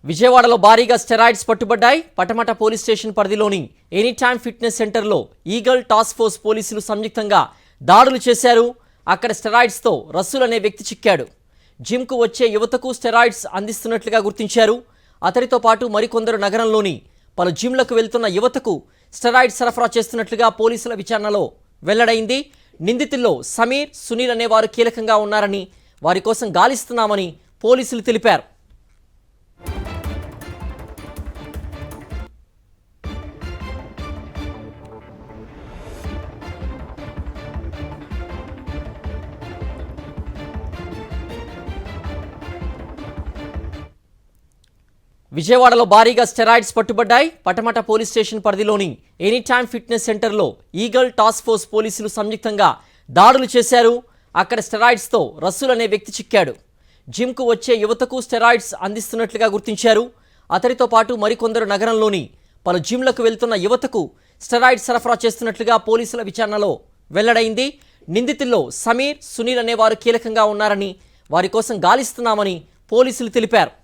విజయవాడలో భారీగా steroids పట్టుబడ్డాయి. Patamata police station పరిధిలోని ఎనీ టైమ్ ఫిట్నెస్ సెంటర్లో ఈగల్ టాస్క్ ఫోర్స్ పోలీసులు సంయుక్తంగా దాడులు చేశారు. అక్కడ స్టెరాయిడ్స్తో రసూల్ అనే వ్యక్తి చిక్కాడు. జిమ్కు వచ్చే యువతకు స్టెరాయిడ్స్ అందిస్తున్నట్లుగా గుర్తించారు. అతడితో పాటు మరికొందరు నగరంలోని పలు జిమ్లకు వెళ్తున్న యువతకు స్టెరాయిడ్స్ సరఫరా చేస్తున్నట్లుగా పోలీసుల విచారణలో వెల్లడైంది. నిందితుల్లో సమీర్, సునీల్ అనేవారు కీలకంగా ఉన్నారని, వారి కోసం గాలిస్తున్నామని పోలీసులు తెలిపారు. విజయవాడలో భారీగా స్టెరాయిడ్స్ పట్టుబడ్డాయి. పటమట పోలీస్ స్టేషన్ పరిధిలోని ఎనీ టైమ్ ఫిట్నెస్ సెంటర్లో ఈగల్ టాస్క్ ఫోర్స్ పోలీసులు సంయుక్తంగా దాడులు చేశారు. అక్కడ స్టెరాయిడ్స్తో రసూల్ అనే వ్యక్తి చిక్కాడు. జిమ్కు వచ్చే యువతకు స్టెరాయిడ్స్ అందిస్తున్నట్లుగా గుర్తించారు. అతడితో పాటు మరికొందరు నగరంలోని పలు జిమ్లకు వెళ్తున్న యువతకు స్టెరాయిడ్స్ సరఫరా చేస్తున్నట్లుగా పోలీసుల విచారణలో వెల్లడైంది. నిందితుల్లో సమీర్, సునీల్ అనేవారు కీలకంగా ఉన్నారని, వారి కోసం గాలిస్తున్నామని పోలీసులు తెలిపారు.